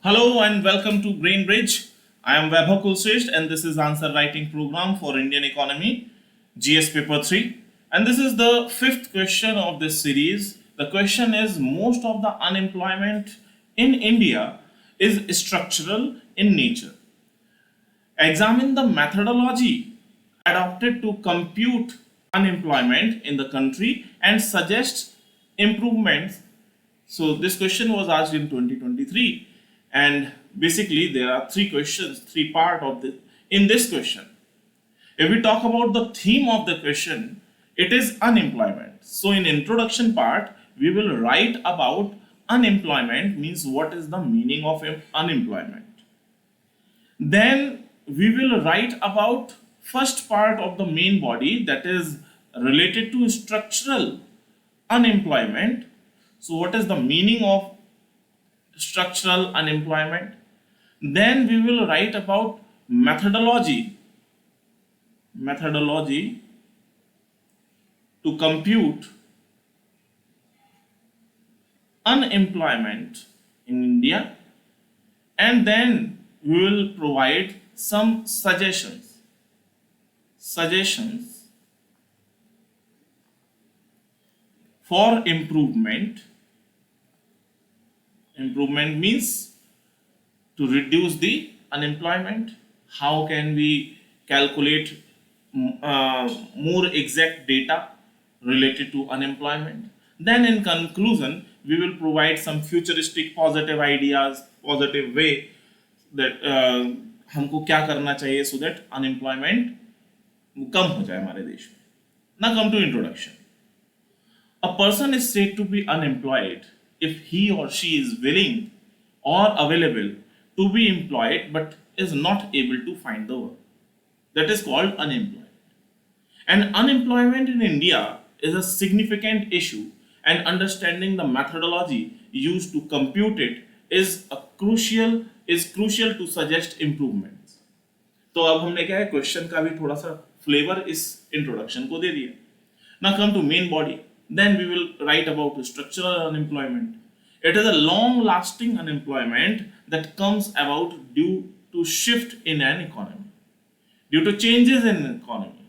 Hello and welcome to BrainBridge. I am Vaibhav Kulshrestha and this is answer writing program for Indian economy, GS paper 3. And this is the fifth question of this series. The question is most of the unemployment in India is structural in nature. Examine the methodology adopted to compute unemployment in the country and suggest improvements. So this question was asked in 2023, and basically there are three questions, three part of the in this question. If we talk about the theme of the question, it is unemployment. So in introduction part, we will write about unemployment means what is the meaning of unemployment. Then we will write about first part of the main body, that is related to structural unemployment. So what is the meaning of structural unemployment? Then we will write about methodology to compute unemployment in India, and then we will provide some suggestions for improvement. Improvement means to reduce the unemployment. How can we calculate more exact data related to unemployment? Then in conclusion, we will provide some futuristic positive ideas, positive way that हमको क्या करना चाहिए so that unemployment कम हो जाए हमारे देश में. Now come to introduction. A person is said to be unemployed if he or she is willing or available to be employed but is not able to find the work. That is called unemployed. And unemployment in India is a significant issue, and understanding the methodology used to compute it is crucial to suggest improvements. तो अब हमने क्या है question का भी थोड़ा सा flavour इस इंट्रोडक्शन को दे दिया. Now come to main body. Then we will write about structural unemployment. It is a long-lasting unemployment that comes about due to shift in an economy, due to changes in an economy.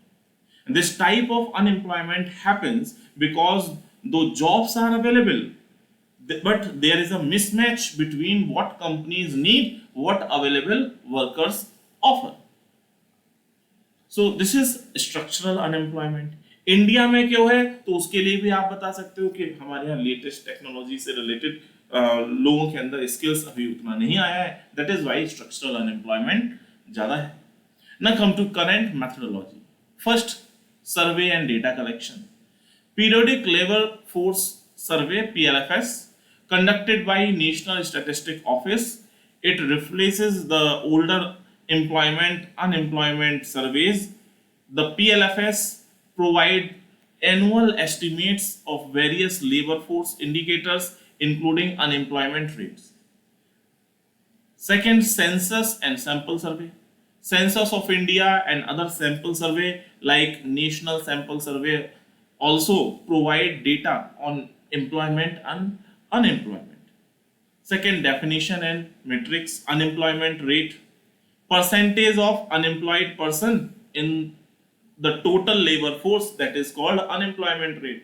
And this type of unemployment happens because though jobs are available, but there is a mismatch between what companies need, what available workers offer. So this is structural unemployment. India में क्यों है तो उसके लिए भी आप बता सकते हो कि हमारे यहाँ लेटेस्ट टेक्नोलॉजी से रिलेटेड लोगों के अंदर स्किल्स अभी उतना नहीं आया है. That is why structural unemployment ज्यादा है. ना come to current methodology. First, survey and data collection. Periodic labour force survey PLFS conducted by National Statistic Office. It replaces the older unemployment surveys. The PLFS provide annual estimates of various labor force indicators including unemployment rates. Second, census and sample survey. Census of India and other sample survey like National Sample Survey also provide data on employment and unemployment. Second, definition and metrics. Unemployment rate, percentage of unemployed person in the total labor force, that is called unemployment rate.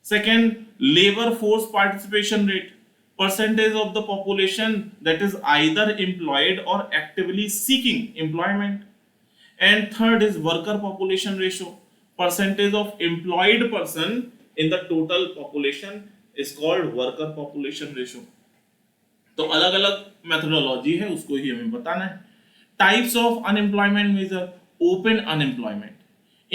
Second, labor force participation rate, percentage of the population that is either employed or actively seeking employment. And third is worker population ratio, percentage of employed person in the total population is called worker population ratio. तो अलग अलग methodology है, उसको ही हमें बताना है. Types of unemployment measure. Open unemployment,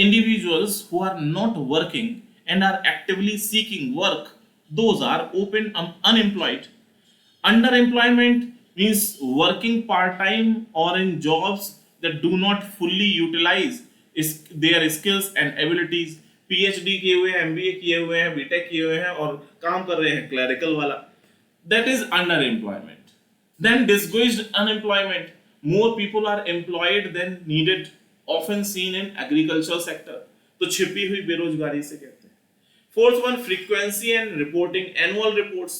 individuals who are not working and are actively seeking work, those are open unemployed. Underemployment means working part-time or in jobs that do not fully utilize their skills and abilities. PhD किए हुए हैं, MBA किए हुए हैं, BTech किए हुए हैं और काम कर रहे हैं क्लरिकल वाला, that is underemployment. Then disguised unemployment, more people are employed than needed, often seen in agricultural sector. तो छिपी हुई बेरोजगारी से कहते हैं. Fourth one, frequency and reporting. Annual reports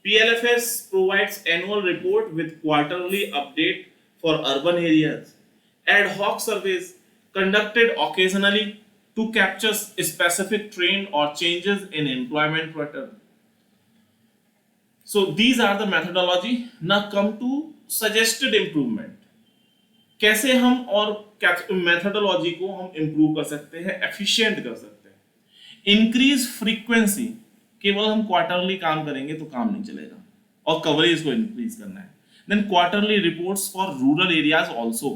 PLFS provides annual report with quarterly update for urban areas. Ad hoc surveys conducted occasionally to capture specific trend or changes in employment pattern. So these are the methodology. Now come to suggested improvement. कैसे हम और methodology को हम improve कर सकते हैं, efficient कर सकते हैं. Increase frequency. केवल हम क्वार्टरली काम करेंगे तो काम नहीं चलेगा, और कवरेज को इंक्रीज करना है. Then quarterly reports for rural areas also.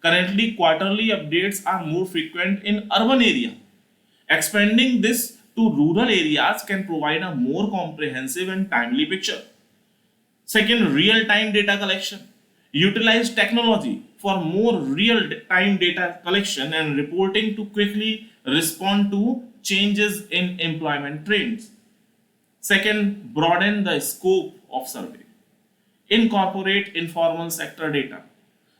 Currently quarterly updates are more frequent in urban area. Expanding this to rural areas can provide a more comprehensive and timely picture. Second, real-time data collection. Utilize technology for more real-time data collection and reporting to quickly respond to changes in employment trends. Second, broaden the scope of survey. Incorporate informal sector data.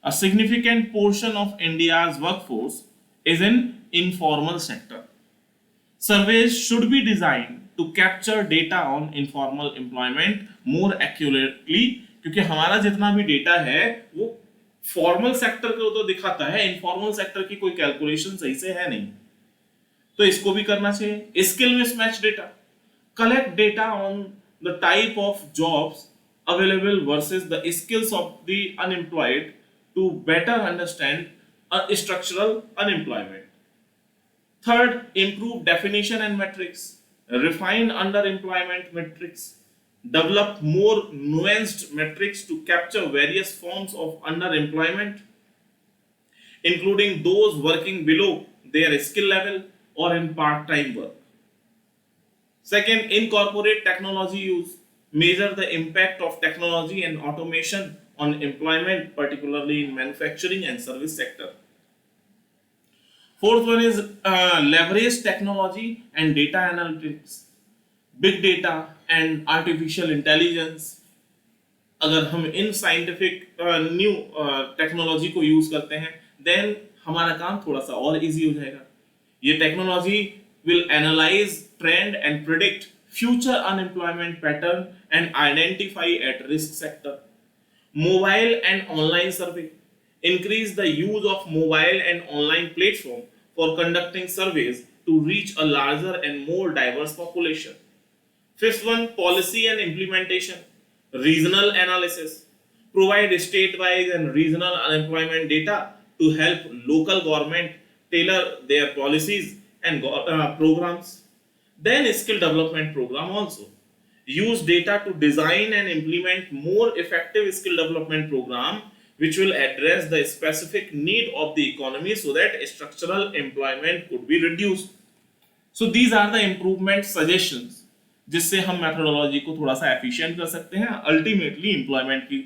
A significant portion of India's workforce is in informal sector. Surveys should be designed to capture data on informal employment more accurately, क्योंकि हमारा जितना भी data है वो formal sector को तो दिखाता है, इनफॉर्मल सेक्टर की कोई कैलकुलेशन सही से है नहीं, तो इसको भी करना चाहिए. Skill mismatch data. Collect data on the type of jobs available versus the skills of the unemployed to better understand structural unemployment. Third, improve definition and metrics. Refine underemployment metrics. Develop more nuanced metrics to capture various forms of underemployment, including those working below their skill level or in part-time work. Second, incorporate technology use. Measure the impact of technology and automation on employment, particularly in manufacturing and service sector. Fourth one is leverage technology and data analytics, big data and artificial intelligence. अगर हम in scientific new technology को use करते हैं, then हमारा काम थोड़ा सा और इजी हो जाएगा. ये technology will analyze trend and predict future unemployment pattern and identify at risk sector. Mobile and online survey. Increase the use of mobile and online platform for conducting surveys to reach a larger and more diverse population. Fifth one, policy and implementation. Regional analysis. Provide state-wise and regional unemployment data to help local government tailor their policies and programs. Then skill development program also. Use data to design and implement more effective skill development program which will address the specific need of the economy so that structural employment could be reduced. So these are the improvement suggestions जिससे हम methodology को थोड़ा सा efficient कर सकते हैं, ultimately employment की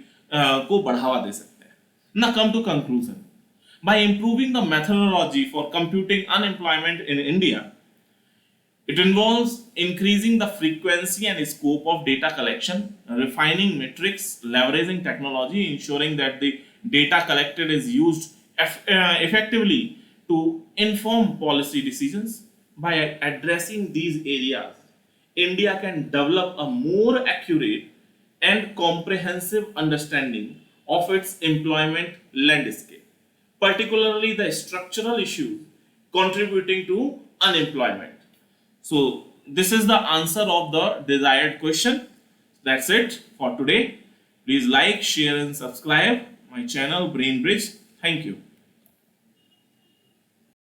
को बढ़ावा दे सकते हैं. Now come to conclusion. By improving the methodology for computing unemployment in India, it involves increasing the frequency and scope of data collection, refining metrics, leveraging technology, ensuring that the data collected is used effectively to inform policy decisions. By addressing these areas, India can develop a more accurate and comprehensive understanding of its employment landscape, particularly the structural issues contributing to unemployment. So this is the answer of the desired question. That's it for today. Please like, share and subscribe my channel BrainBridge. Thank you.